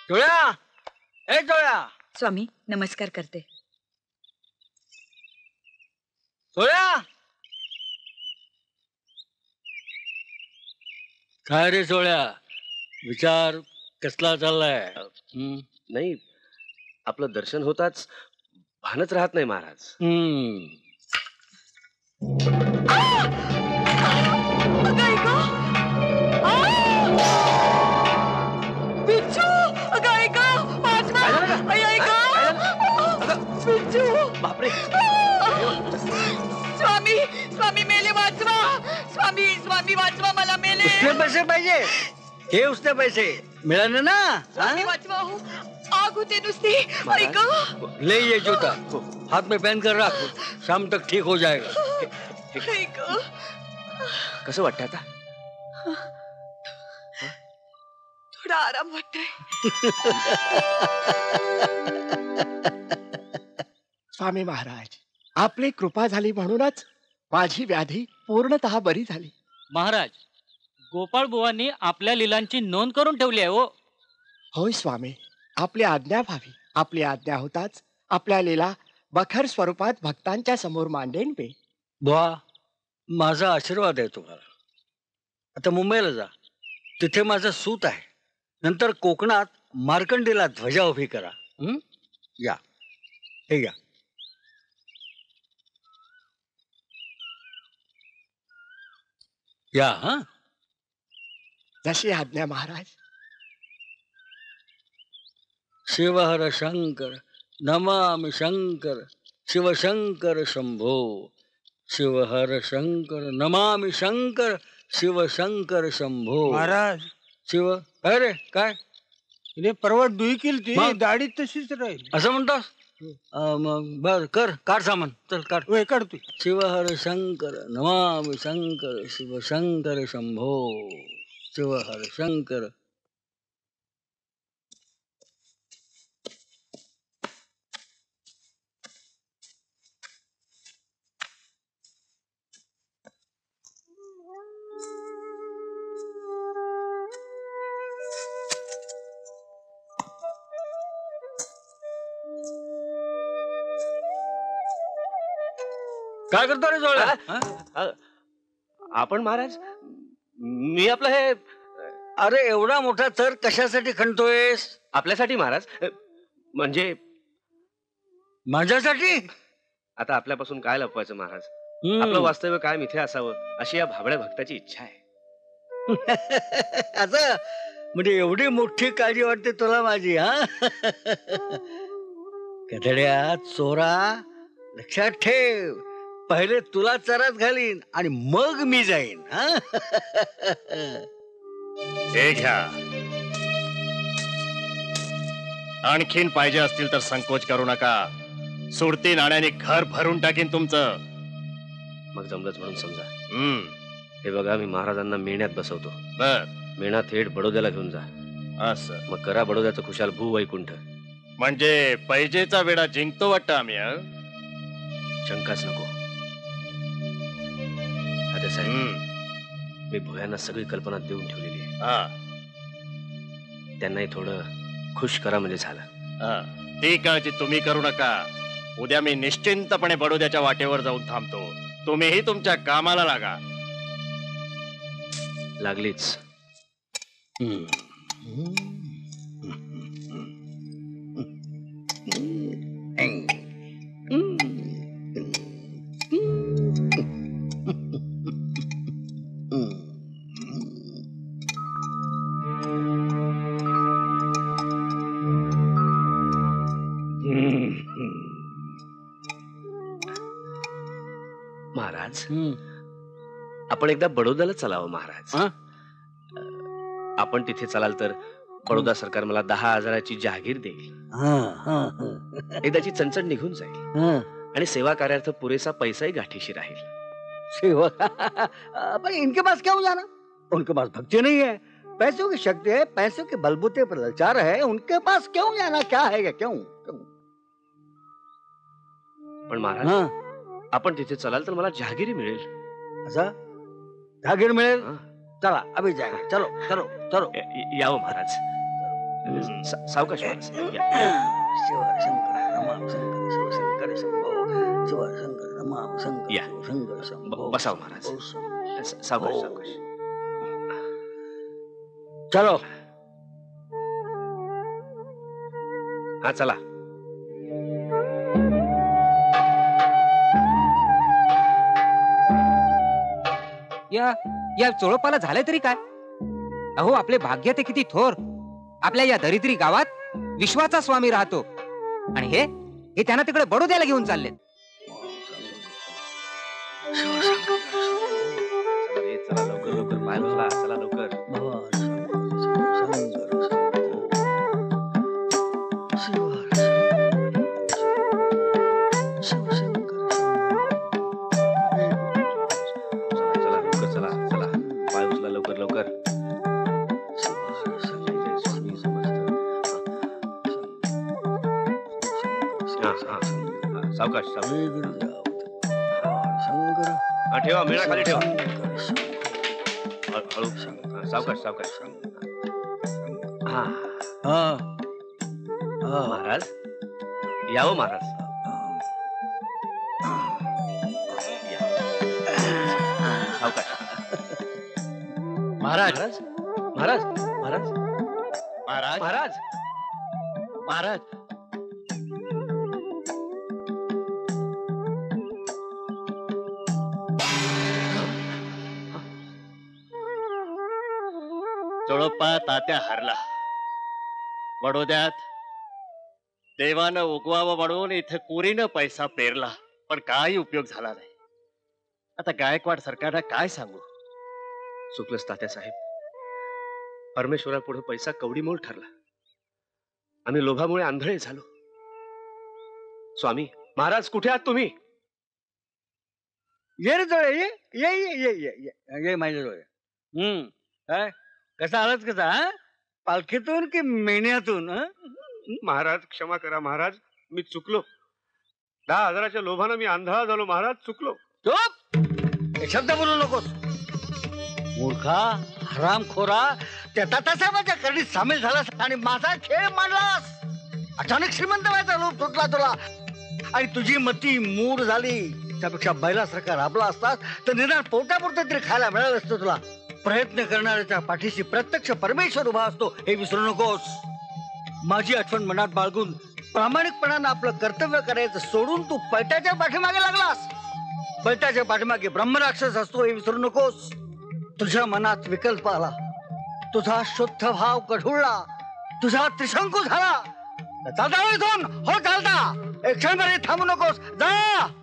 टोळ्या, ए टोळ्या. स्वामी नमस्कार करते. टोळ्या. काय रे टोळ्या, विचार कसला चाललाय? नाही, आपलं दर्शन होताच भानच राहत नाही महाराज. बापरे. स्वामी स्वामी मेले, वाचवा स्वामी, स्वामी वाचवा मला, मेले. उसने पैसे पाहिजे, हे उसने पैसे मिळाले ना. स्वामी वाचवा, आग होते नुसती. ऐका, ले ये जूता, हाथ में पहन कर रख, शाम तक ठीक हो जाएगा. कसं वाटतं आता? थोडा आराम वाटतोय. स्वामी महाराज, आपली कृपा झाली म्हणूनच माझी व्याधी पूर्णतः बरी झाली. महाराज, गोपाळ बुवांनी आपल्या लीलांची नोंद करून ठेवली आहे. हो होय स्वामी, आपली आज्ञा व्हावी. आपली आज्ञा होताच आपल्या लीला बखर स्वरूपात भक्तांच्या समोर मांडेन मी. बुवा, माझा आशीर्वाद आहे तुम्हाला. आता मुंबईला जा, तिथे माझं सूत आहे. नंतर कोकणात मार्कंडेला ध्वजा उभी करा. या, हे या. या. हा, जशी आज्ञा महाराज. शिवहर शंकर नमामि शंकर, शिवशंकर शंभो. शिवहर शंकर नमामि शंकर, शिवशंकर शंभो. महाराज, शिव काय रे, काय तिने परवा डुई केली ती, दाढी तशीच राहील. असं म्हणतोस? मग बर, कर, काढ सामान, चल काढ. वय काढतोय. शिवहर शंकर नमामि शंकर, शिवशंकर शंभो. शिवहर शंकर. काय करतो रे जोळ्या? आपण महाराज, मी आपलं हे. अरे एवढा मोठा तर कशासाठी खणतोयस? आपल्यासाठी महाराज, म्हणजे माझ्यासाठी. आता आपल्यापासून काय लपवायचं महाराज? आपलं वास्तव्य कायम इथे असावं अशी या भाबड्या भक्ताची इच्छा आहे. असं म्हणजे एवढी मोठी काळजी वाटते तुला माझी? हा, कधड्या चोरा, लक्षात ठेव, पहिले तुला चरात घालीन आणि मग मी जाईन. हे घ्या. आणखीन पाहिजे असतील तर संकोच करू नका. सुरती नाण्याने घर भरून टाकीन तुमचं. मग जमलंच म्हणून समजा. हे बघा, मी महाराजांना मेण्यात बसवतो. बर, मेणा थेट बडोद्याला घेऊन जा. असं मग करा बडोद्याचं खुशाल भूवैकुंठ. म्हणजे पैजेचा वेडा जिंकतो वाटतं आम्ही. शंकाच नको. आता साहेब, मी भुयांना सगळी कल्पना देऊन ठेवलेली आहे. त्यांनाही थोडं खुश करा म्हणजे झालं. ती काळजी तुम्ही करू नका. उद्या मी निश्चिंतपणे बडोद्याच्या वाटेवर जाऊन थांबतो. तुम्हीही तुमच्या कामाला लागा. लागलीच. महाराज, आपण एकदा बडोद्याला चलावं महाराज. आपण तिथे चलाल तर बडोदा सरकार मला 10,000ची जहागीर देईल. एकदाची चणचण निघून जाईल आणि सेवा कार्यार्थ पुरेसा पैसाही गाठीशी राहील. सेवा? पर इनके पास क्या हो जाना? उनके पास भक्ति नहीं है, पैसों की शक्ति है, पैसों के बलबूते पर लाचार है. उनके पास क्यों जाना? क्या है? क्यों? पण महाराज, आपण तिथे चलाल तर मला जहागिरी मिळेल. असं? जहागीर मिळेल? चला अभी जाएंगे. चलो चलो चलो. यावं महाराज. सावकाश महाराज या. शिव शंकर रमाम शंकर शिव शंकर शंभो शिव शंकर रमाम शंकर या. शिव शंकर शंभो. बसाव महाराज. सावकाश सावकाश. चलो हा चला. या चोळपाला झालं तरी काय? अहो आपले भाग्य ते किती थोर. आपल्या या दरिद्री गावात विश्वाचा स्वामी राहतो आणि हे त्यांना तिकडे बडोद्याला घेऊन चालले. चला लवकर लवकर पाय उचला. चला लवकर. चला लवकर. चला चला पाय उचला लवकर लवकर. सावकाश सावकाश. हा ठेवा मेळा खाली ठेवा. हळू सावकाश सावकाश. हा महाराज यावं महाराज. सावकाश. महाराज महाराज महाराज महाराज महाराज महाराज चोळप्पा तात्या हरला. बडोद्यात देवानं उगवावं म्हणून इथे कुरीनं पैसा पेरला, पण काही उपयोग झाला नाही. आता गायकवाड सरकारला काय सांगू. चुकलंच तात्यासाहेब. परमेश्वरापुढे पैसा कवडीमोल ठरला. आम्ही लोभामुळे आंधळे झालो. स्वामी महाराज कुठे आहात तुम्ही? ये रे जवळ ये ये ये ये ये ये ये माझ्या जवळ. काय कसा आलाच कसा हा? पालखीतून की मेण्यातून? महाराज क्षमा करा महाराज. मी चुकलो. 10,000च्या लोभानं मी आंधळा झालो महाराज. चुकलो. चुप! एक शब्द बोलू नकोस. मूर्खा हरामखोरा त्या तात्यासाहेबांच्या करडीत सामील झालास आणि माझा खेळ मांडलास. अचानक श्रीमंत व्हायचा लोभ सुटला तुला आणि तुझी मती मूड झाली. त्यापेक्षा बैलासारखा राबला असतास तर निदान पोटापुरतं तरी खायला मिळालं असतं तुला. प्रयत्न करणाऱ्याच्या पाठीशी प्रत्यक्ष परमेश्वर उभा असतो हे विसरू नकोस. माझी आठवण मनात बाळगून प्रामाणिकपणानं आपलं कर्तव्य करायचं सोडून तू पैट्याच्या पाठीमागे लागलास. पैट्याच्या पाठीमागे ब्रह्मराक्षस असतो हे विसरू नकोस. तुझ्या मनात विकल्प आला, तुझा शुद्ध भाव कढुळला, तुझा त्रिशंकू झाला. चालता इथून. हो चालता. एक क्षणभर थांबू नकोस. जा.